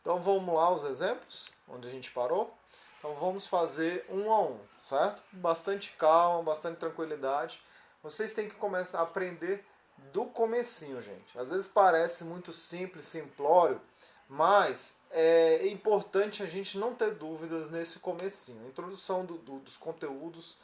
Então vamos lá os exemplos, onde a gente parou. Então vamos fazer um a um, certo? Bastante calma, bastante tranquilidade. Vocês têm que começar a aprender do comecinho, gente. Às vezes parece muito simples, simplório, mas é importante a gente não ter dúvidas nesse comecinho. A introdução dos conteúdos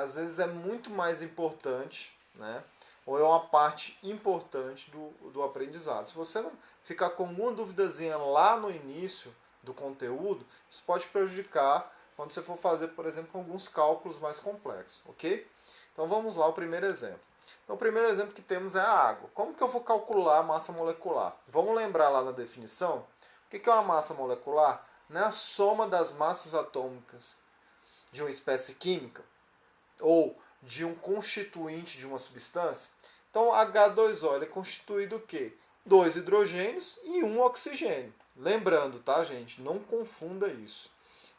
às vezes é muito mais importante, né? Ou é uma parte importante do aprendizado. Se você não ficar com alguma duvidazinha lá no início do conteúdo, isso pode prejudicar quando você for fazer, por exemplo, alguns cálculos mais complexos, ok? Então vamos lá, o primeiro exemplo. Então o primeiro exemplo que temos é a água. Como que eu vou calcular a massa molecular? Vamos lembrar lá na definição? O que é uma massa molecular? Não é a soma das massas atômicas de uma espécie química ou de um constituinte de uma substância. Então H2O ele é constituído do quê? 2 hidrogênios e um oxigênio. Lembrando, tá, gente? Não confunda isso.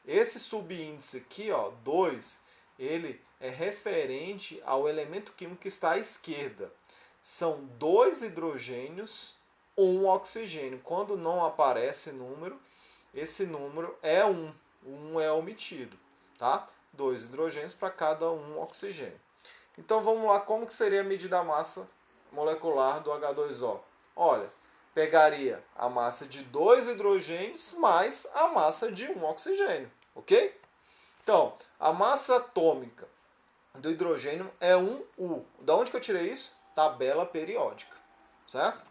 Esse subíndice aqui, ó, 2, ele é referente ao elemento químico que está à esquerda. São 2 hidrogênios, um oxigênio. Quando não aparece número, esse número é 1. 1 é omitido, tá? 2 hidrogênios para cada um oxigênio. Então vamos lá, como que seria medir a massa molecular do H2O? Olha, pegaria a massa de 2 hidrogênios mais a massa de um oxigênio, ok? Então, a massa atômica do hidrogênio é 1U. Da onde que eu tirei isso? Tabela periódica, certo?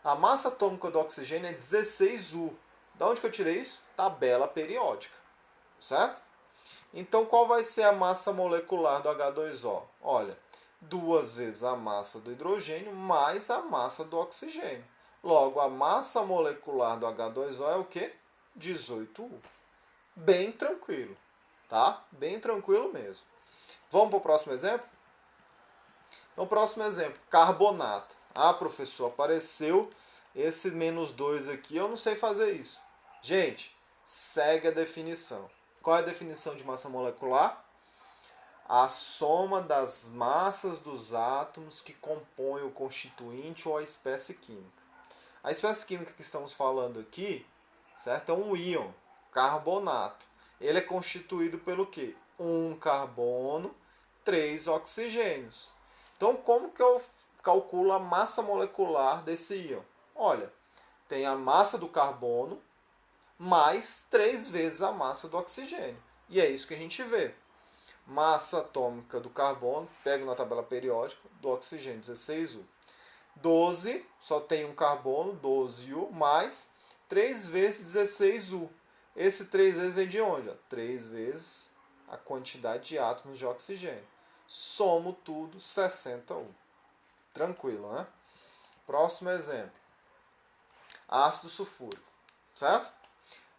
A massa atômica do oxigênio é 16U. Da onde que eu tirei isso? Tabela periódica, certo? Então, qual vai ser a massa molecular do H2O? Olha, 2 vezes a massa do hidrogênio mais a massa do oxigênio. Logo, a massa molecular do H2O é o quê? 18U. Bem tranquilo, tá? Bem tranquilo mesmo. Vamos para o próximo exemplo? Então, próximo exemplo, carbonato. Ah, professor, apareceu esse -2 aqui, eu não sei fazer isso. Gente, segue a definição. Qual é a definição de massa molecular? A soma das massas dos átomos que compõem o constituinte ou a espécie química. A espécie química que estamos falando aqui, certo? É um íon, carbonato. Ele é constituído pelo quê? 1 carbono, 3 oxigênios. Então, como que eu calculo a massa molecular desse íon? Olha, tem a massa do carbono mais 3 vezes a massa do oxigênio. E é isso que a gente vê. Massa atômica do carbono, pego na tabela periódica, do oxigênio, 16U. 12, só tem um carbono, 12U, mais 3 vezes 16U. Esse 3 vezes vem de onde? 3 vezes a quantidade de átomos de oxigênio. Somo tudo, 60U. Tranquilo, né? Próximo exemplo. Ácido sulfúrico, certo?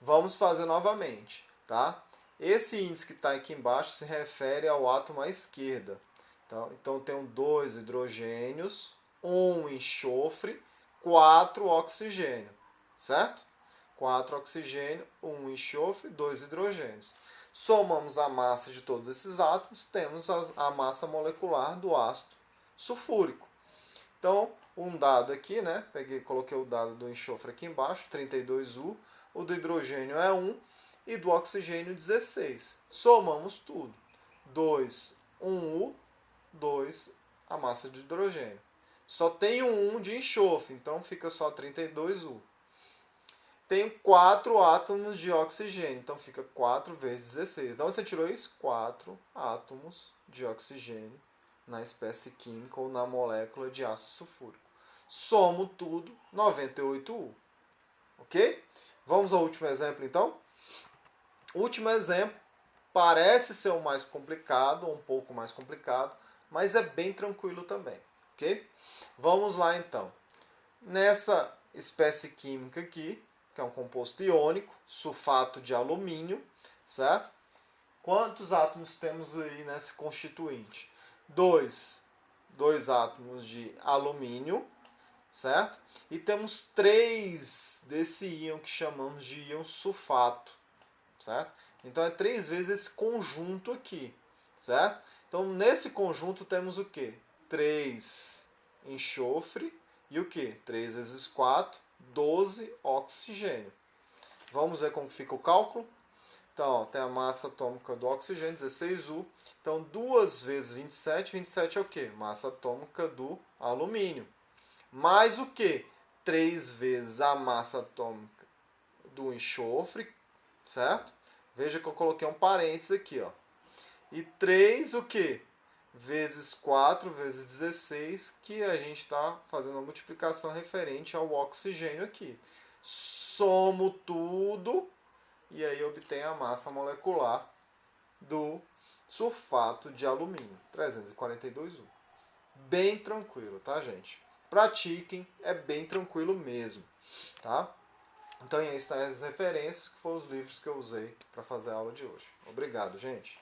Vamos fazer novamente, tá? Esse índice que está aqui embaixo se refere ao átomo à esquerda. Então tenho 2 hidrogênios, 1 enxofre, 4 oxigênio, certo? 4 oxigênio, 1 enxofre, 2 hidrogênios. Somamos a massa de todos esses átomos, temos a massa molecular do ácido sulfúrico. Então, um dado aqui, né? Coloquei o dado do enxofre aqui embaixo, 32U. O do hidrogênio é 1 e do oxigênio 16. Somamos tudo. 2, 1U, 2 a massa de hidrogênio. Só tem um 1 de enxofre, então fica só 32U. Tenho 4 átomos de oxigênio, então fica 4 vezes 16. De onde você tirou isso? 4 átomos de oxigênio na espécie química ou na molécula de ácido sulfúrico. Somo tudo, 98U. Ok? Vamos ao último exemplo, então? O último exemplo parece ser o mais complicado, ou um pouco mais complicado, mas é bem tranquilo também, ok? Vamos lá, então. Nessa espécie química aqui, que é um composto iônico, sulfato de alumínio, certo? Quantos átomos temos aí nesse constituinte? 2 átomos de alumínio, certo? E temos 3 desse íon que chamamos de íon sulfato, certo? Então é 3 vezes esse conjunto aqui, certo? Então nesse conjunto temos o quê? 3 enxofre e o quê? 3 vezes 4, 12 oxigênio. Vamos ver como fica o cálculo? Então, ó, tem a massa atômica do oxigênio, 16U. Então, 2 vezes 27, 27 é o quê? Massa atômica do alumínio. Mais o quê? 3 vezes a massa atômica do enxofre, certo? Veja que eu coloquei um parênteses aqui, ó. E 3 o quê? Vezes 4 vezes 16, que a gente está fazendo a multiplicação referente ao oxigênio aqui. Somo tudo e aí obtém a massa molecular do sulfato de alumínio, 342U. Bem tranquilo, tá, gente? Pratiquem, é bem tranquilo mesmo, tá? Então, aí estão as referências, que foram os livros que eu usei para fazer a aula de hoje. Obrigado, gente.